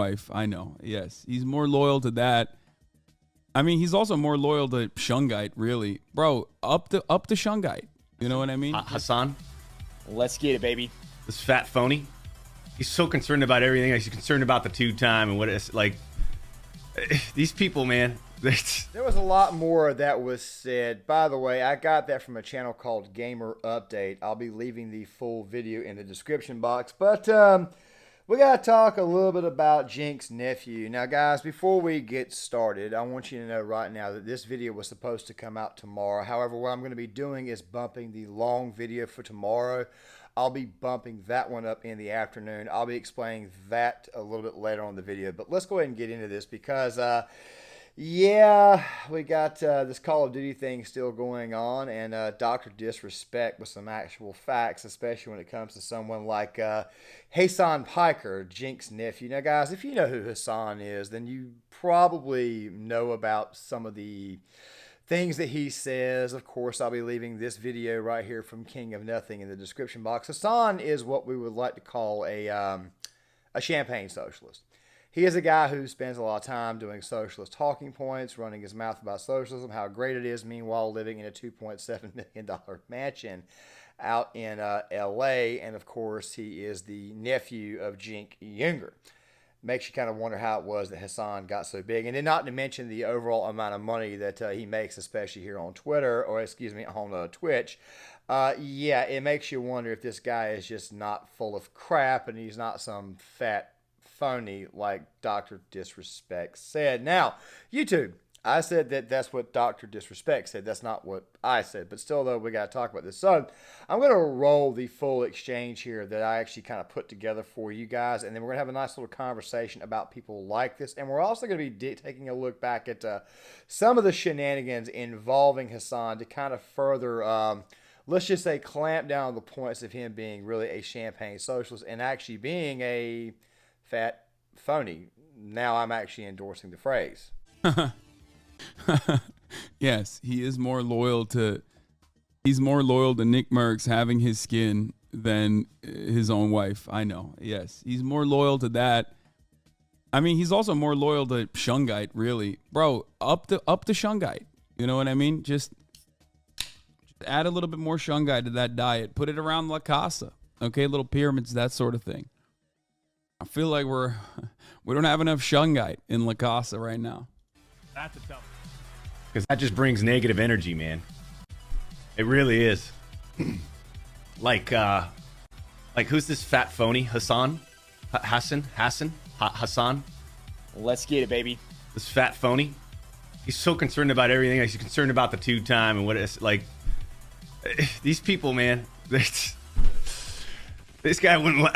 wife. I know. Yes, he's more loyal to that. I mean, he's also more loyal to Shungite, really, bro. Up the Shungite. You know what I mean? Hasan, let's get it, baby. this fat phony. He's so concerned about everything. He's concerned about the 2-time and what it's like. These people, man. There was a lot more that was said. By the way, I got that from a channel called Gamer Update. I'll be leaving the full video in the description box. But we got to talk a little bit about Jink's nephew. Now, guys, before we get started, I want you to know right now that this video was supposed to come out tomorrow. However, what I'm going to be doing is bumping the long video for tomorrow. I'll be bumping that one up in the afternoon. I'll be explaining that a little bit later on in the video. But let's go ahead and get into this because... yeah, we got this Call of Duty thing still going on, and Drdisrespect with some actual facts, especially when it comes to someone like Hasan Piker, Jink's nephew. Now, guys, if you know who Hasan is, then you probably know about some of the things that he says. Of course, I'll be leaving this video right here from King of Nothing in the description box. Hasan is what we would like to call a champagne socialist. He is a guy who spends a lot of time doing socialist talking points, running his mouth about socialism, how great it is, meanwhile living in a $2.7 million mansion out in L.A. And, of course, he is the nephew of Jink Younger. Makes you kind of wonder how it was that Hasan got so big. And then not to mention the overall amount of money that he makes, especially here on Twitter, or excuse me, on Twitch. Yeah, it makes you wonder if this guy is just not full of crap and he's not some fat phony like Drdisrespect said. Now, YouTube, I said that that's what Drdisrespect said. That's not what I said. But still, though, we got to talk about this. So I'm going to roll the full exchange here that I actually kind of put together for you guys. And then we're going to have a nice little conversation about people like this. And we're also going to be taking a look back at some of the shenanigans involving Hasan to kind of further, let's just say, clamp down on the points of him being really a champagne socialist and actually being a fat phony. Now I'm actually endorsing the phrase. Yes, he is more loyal to Nickmercs having his skin than his own wife. I know. Yes, he's more loyal to that. I mean, he's also more loyal to Shungite, really, bro. Up the Shungite. You know what I mean? Just add a little bit more Shungite to that diet. Put it around La Casa. Okay, little pyramids, that sort of thing. I feel like we don't have enough Shungite in La Casa right now. That's a tough. Because that just brings negative energy, man. It really is. like who's this fat phony? Hasan? Hasan? Let's get it, baby. This fat phony. He's so concerned about everything. He's concerned about the 2-time and what it's like. These people, man. This guy wouldn't.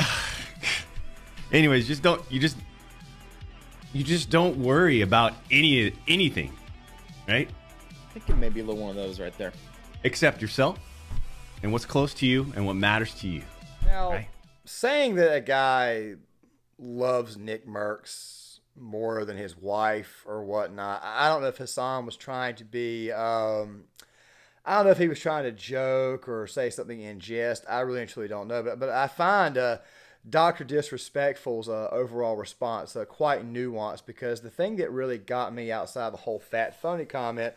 Anyways, you just don't worry about anything, right? I think it may be a little one of those right there. Except yourself and what's close to you and what matters to you. Now, right? Saying that a guy loves Nickmercs more than his wife or whatnot, I don't know if Hasan was trying to be, I don't know if he was trying to joke or say something in jest. I really and truly don't know. But I find Drdisrespectful's overall response quite nuanced, because the thing that really got me outside the whole fat phony comment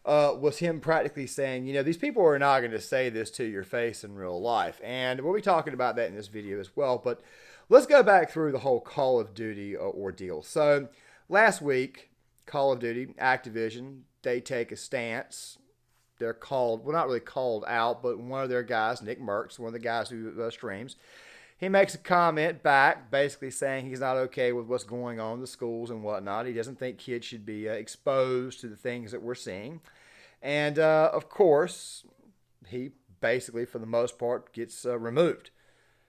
was him practically saying, you know, these people are not going to say this to your face in real life. And we'll be talking about that in this video as well. But let's go back through the whole Call of Duty ordeal. So last week, Call of Duty, Activision, they take a stance. They're called, well, not really called out, but one of their guys, Nickmercs, one of the guys who streams, he makes a comment back basically saying he's not okay with what's going on in the schools and whatnot. He doesn't think kids should be exposed to the things that we're seeing. And, of course, he basically, for the most part, gets removed.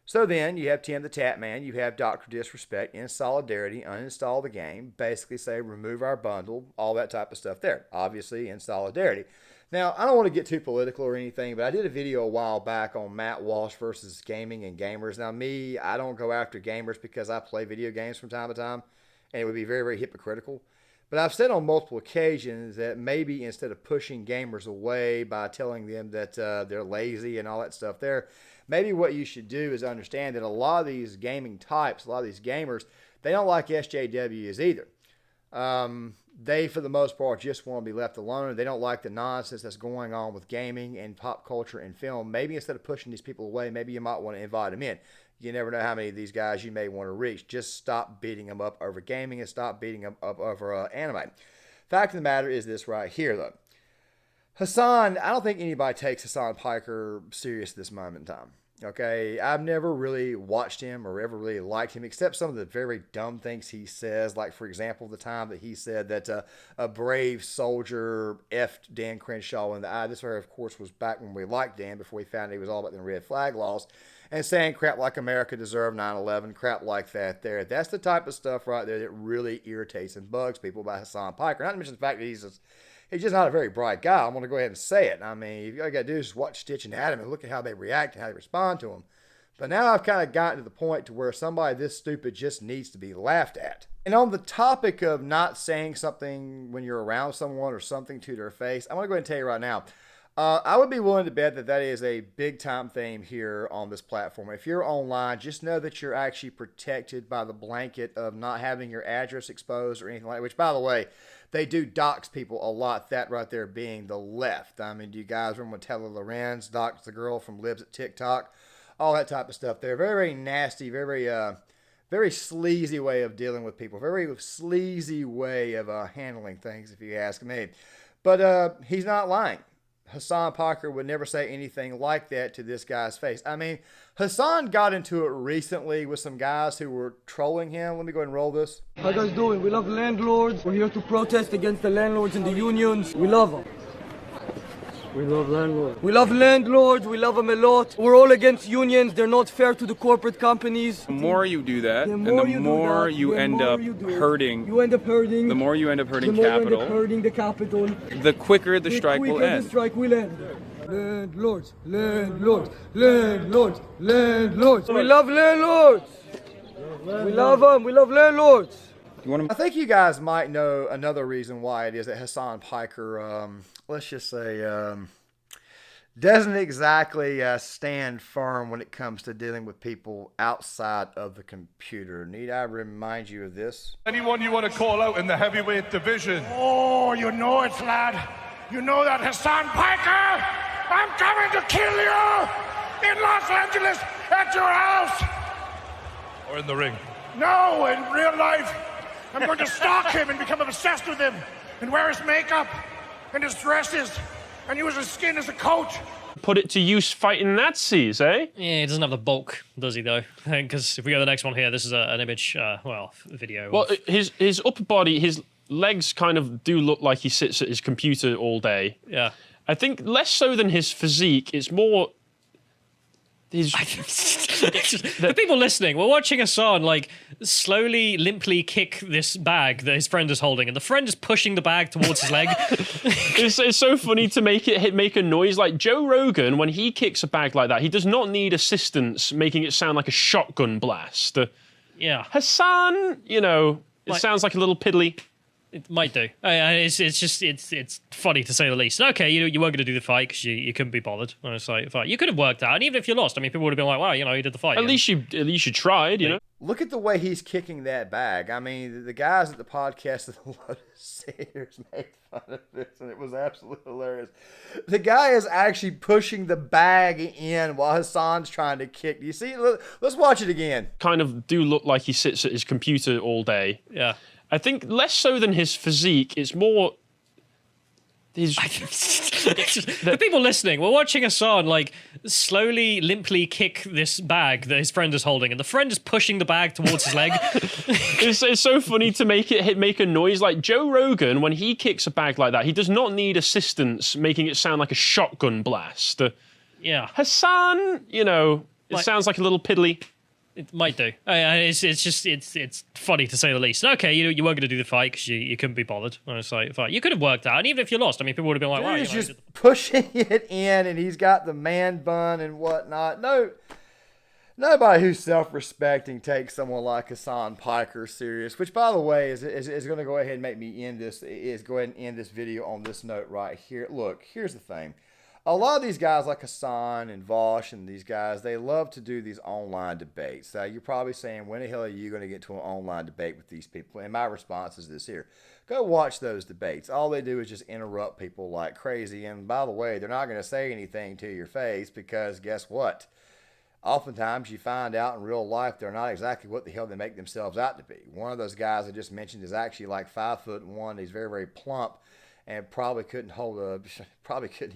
So then you have Tim the Tap Man, you have Drdisrespect in solidarity, uninstall the game, basically say remove our bundle, all that type of stuff there, obviously in solidarity. Now, I don't want to get too political or anything, but I did a video a while back on Matt Walsh versus gaming and gamers. Now, me, I don't go after gamers because I play video games from time to time, and it would be very, very hypocritical. But I've said on multiple occasions that maybe instead of pushing gamers away by telling them that they're lazy and all that stuff there, maybe what you should do is understand that a lot of these gaming types, a lot of these gamers, they don't like SJWs either. They, for the most part, just want to be left alone. They don't like the nonsense that's going on with gaming and pop culture and film. Maybe instead of pushing these people away, maybe you might want to invite them in. You never know how many of these guys you may want to reach. Just stop beating them up over gaming and stop beating them up over anime. Fact of the matter is this right here, though. Hasan, I don't think anybody takes Hasan Piker serious at this moment in time. Okay, I've never really watched him or ever really liked him, except some of the very dumb things he says. Like, for example, the time that he said that a brave soldier effed Dan Crenshaw in the eye. This, of course, was back when we liked Dan, before we found out he was all about the red flag laws. And saying crap like America deserved 9/11, crap like that there. That's the type of stuff right there that really irritates and bugs people by Hasan Piker. Not to mention the fact that he's just not a very bright guy. I'm going to go ahead and say it. I mean, all you got to do is just watch Stitch and Adam and look at how they react and how they respond to him. But now I've kind of gotten to the point to where somebody this stupid just needs to be laughed at. And on the topic of not saying something when you're around someone or something to their face, I'm going to go ahead and tell you right now, I would be willing to bet that that is a big-time theme here on this platform. If you're online, just know that you're actually protected by the blanket of not having your address exposed or anything like that, which, by the way, they do dox people a lot, that right there being the left. I mean, do you guys remember when Taylor Lorenz doxed the girl from Libs at TikTok? All that type of stuff there. Very, very nasty, very sleazy way of dealing with people. Very sleazy way of handling things, if you ask me. But he's not lying. Hasan Piker would never say anything like that to this guy's face. I mean, Hasan got into it recently with some guys who were trolling him. Let me go ahead and roll this. How you guys doing? We love landlords. We're here to protest against the landlords and the unions. We love them. We love landlords. We love landlords. We love them a lot. We're all against unions. They're not fair to the corporate companies. The more you do that, and the more you end up hurting. You end up hurting. The more you end up hurting capital. capital. You end up hurting the capital. The quicker the strike will end. The strike will end. Landlords, landlords, landlords, landlords. We love landlords. We love them. We love landlords. I think you guys might know another reason why it is that Hasan Piker, let's just say, doesn't exactly stand firm when it comes to dealing with people outside of the computer. Need I remind you of this? Anyone you want to call out in the heavyweight division? Oh, you know it, lad. You know that, Hasan Piker. I'm coming to kill you in Los Angeles at your house. Or in the ring? No, in real life. I'm going to stalk him and become obsessed with him and wear his makeup and his dresses and use his skin as a coat. Put it to use fighting Nazis, eh? Yeah, he doesn't have the bulk, does he, though? Because if we go to the next one here, this is an image, video. Well, his upper body, his legs kind of do look like he sits at his computer all day. Yeah. I think less so than his physique, it's more... For people listening, we're watching Hasan slowly, limply kick this bag that his friend is holding, and the friend is pushing the bag towards his leg. It's so funny to make a noise. Like Joe Rogan, when he kicks a bag like that, he does not need assistance making it sound like a shotgun blast. Yeah. Hasan, it sounds like a little piddly. It might do. It's funny to say the least. Okay, you weren't going to do the fight because you couldn't be bothered. It's like, you could have worked out, and even if you lost, I mean, people would have been like, "Wow, you did the fight." At least you tried, Look at the way he's kicking that bag. I mean, the guys at the podcast of the Lotus Seers made fun of this, and it was absolutely hilarious. The guy is actually pushing the bag in while Hasan's trying to kick. Do you see? Let's watch it again. Kind of do look like he sits at his computer all day. Yeah. I think less so than his physique, it's more... For people listening, we're watching Hasan slowly, limply kick this bag that his friend is holding, and the friend is pushing the bag towards his leg. It's so funny to make a noise. Like Joe Rogan, when he kicks a bag like that, he does not need assistance making it sound like a shotgun blast. Yeah. Hasan, it sounds like a little piddly. It might do. It's funny to say the least. Okay, you weren't going to do the fight because you couldn't be bothered. It's like, you could have worked out, and even if you lost, I mean, people would have been like, "Wow, he's just pushing it in, and he's got the man bun and whatnot." No, nobody who's self-respecting takes someone like Hasan Piker serious. Which, by the way, is going to go ahead and make me end this. Is go ahead and end this video on this note right here. Look, here's the thing. a lot of these guys like Hasan and Vosh and these guys, they love to do these online debates. You're probably saying, when the hell are you going to get to an online debate with these people? And my response is this here. Go watch those debates. All they do is just interrupt people like crazy. And by the way, they're not going to say anything to your face because guess what? Oftentimes you find out in real life they're not exactly what the hell they make themselves out to be. One of those guys I just mentioned is actually like 5'1". He's very, very plump. And probably couldn't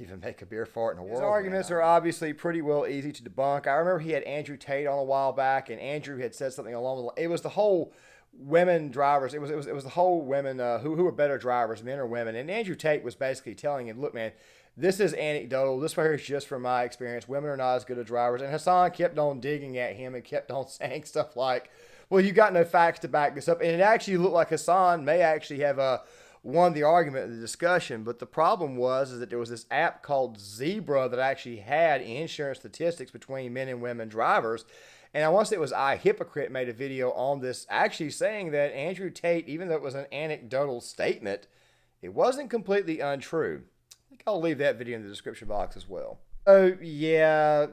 even make a beer fart in the world. His arguments are obviously pretty well easy to debunk. I remember he had Andrew Tate on a while back, and Andrew had said something along the line. It was the whole women drivers. It was the whole women who were better drivers, men or women. And Andrew Tate was basically telling him, look, man, this is anecdotal. This right here is just from my experience. Women are not as good as drivers. And Hasan kept on digging at him and kept on saying stuff like, well, you got no facts to back this up. And it actually looked like Hasan may actually have won the argument in the discussion, but the problem was that there was this app called Zebra that actually had insurance statistics between men and women drivers. And I want to say it was iHypocrite made a video on this actually saying that Andrew Tate, even though it was an anecdotal statement, it wasn't completely untrue. I think I'll leave that video in the description box as well. Oh yeah,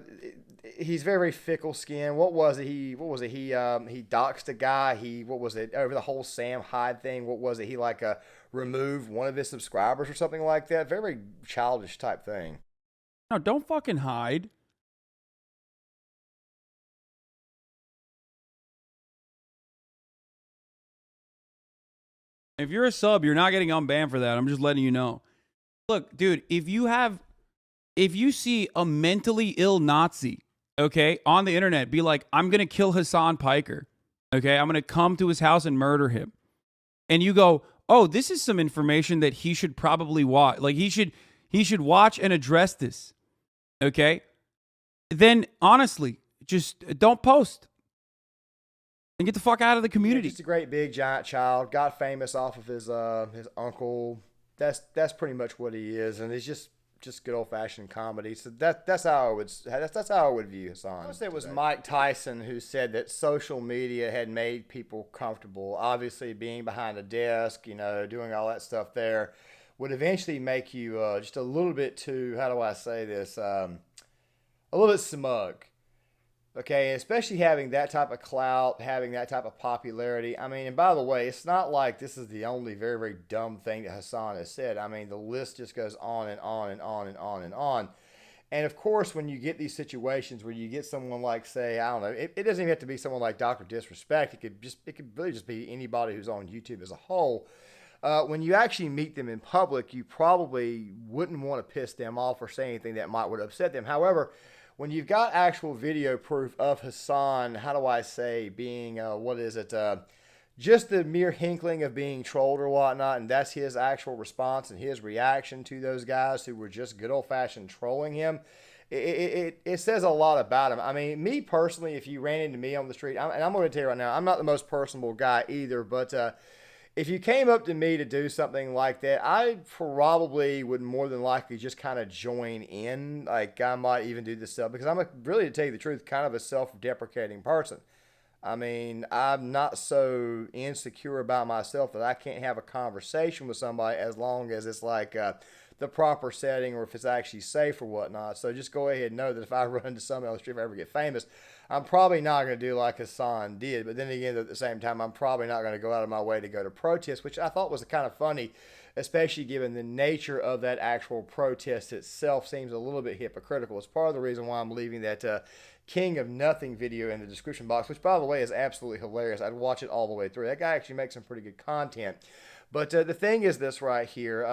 he's very fickle skinned. What was it? He doxed a guy. Over the whole Sam Hyde thing. What was it? He removed one of his subscribers or something like that. Very childish type thing. No, don't fucking hide. If you're a sub, you're not getting unbanned for that. I'm just letting you know. Look, dude, if you see a mentally ill Nazi, okay, on the internet, be like, I'm going to kill Hasan Piker. Okay, I'm going to come to his house and murder him. And you go, oh, this is some information that he should probably watch. Like he should watch and address this. Okay? Then honestly, just don't post. And get the fuck out of the community. He's just a great big giant child. Got famous off of his uncle. That's pretty much what he is, and he's just good old fashioned comedy. So that's how I would view Hasan. I say it was Mike Tyson who said that social media had made people comfortable. Obviously, being behind a desk, doing all that stuff there, would eventually make you just a little bit too. How do I say this? A little bit smug. Okay, especially having that type of clout, having that type of popularity. I mean, and by the way, it's not like this is the only very, very dumb thing that Hasan has said. I mean, the list just goes on and on and on and on and on. And of course, when you get these situations where you get someone like, say, I don't know, it doesn't even have to be someone like Drdisrespect. It could really just be anybody who's on YouTube as a whole. When you actually meet them in public, you probably wouldn't want to piss them off or say anything that would upset them. However, when you've got actual video proof of Hasan, how do I say, being, just the mere hinkling of being trolled or whatnot, and that's his actual response and his reaction to those guys who were just good old-fashioned trolling him, it says a lot about him. I mean, me personally, if you ran into me on the street, and I'm going to tell you right now, I'm not the most personable guy either, but if you came up to me to do something like that, I probably would more than likely just kind of join in. Like, I might even do this stuff because I'm really, to tell you the truth, kind of a self-deprecating person. I mean, I'm not so insecure about myself that I can't have a conversation with somebody as long as it's like the proper setting or if it's actually safe or whatnot. So just go ahead and know that if I run into somebody on the street, if I ever get famous, I'm probably not going to do like Hasan did. But then again, at the same time, I'm probably not going to go out of my way to go to protests, which I thought was kind of funny, especially given the nature of that actual protest itself seems a little bit hypocritical. It's part of the reason why I'm leaving that King of Nothing video in the description box, which, by the way, is absolutely hilarious. I'd watch it all the way through. That guy actually makes some pretty good content. But the thing is this right here.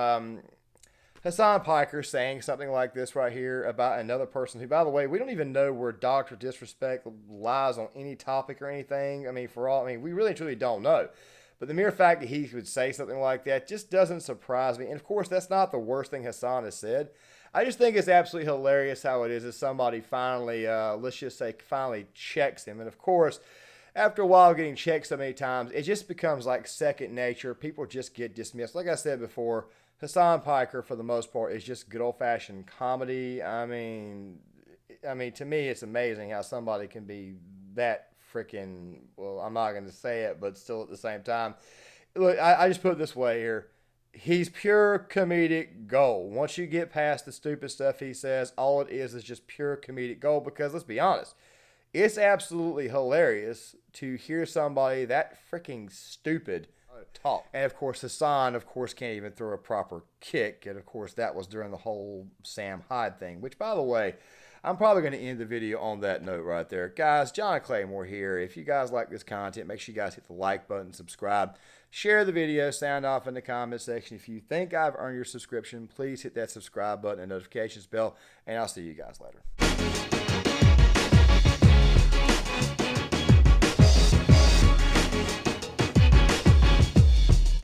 Hasan Piker saying something like this right here about another person who, by the way, we don't even know where Drdisrespect lies on any topic or anything. I mean, we really truly don't know. But the mere fact that he would say something like that just doesn't surprise me. And of course, that's not the worst thing Hasan has said. I just think it's absolutely hilarious how it is that somebody finally, let's just say, finally checks him. And of course, after a while getting checked so many times, it just becomes like second nature. People just get dismissed. Like I said before, Hasan Piker, for the most part, is just good old-fashioned comedy. I mean, to me, it's amazing how somebody can be that freaking, well, I'm not going to say it, but still at the same time. Look, I just put it this way here. he's pure comedic gold. Once you get past the stupid stuff he says, all it is just pure comedic gold. Because let's be honest, it's absolutely hilarious to hear somebody that freaking stupid talk. And of course, Hasan, can't even throw a proper kick. And of course, that was during the whole Sam Hyde thing, which, by the way, I'm probably going to end the video on that note right there. Guys, John Claymore here. If you guys like this content, make sure you guys hit the like button, subscribe, share the video, sound off in the comment section. If you think I've earned your subscription, please hit that subscribe button and notifications bell, and I'll see you guys later.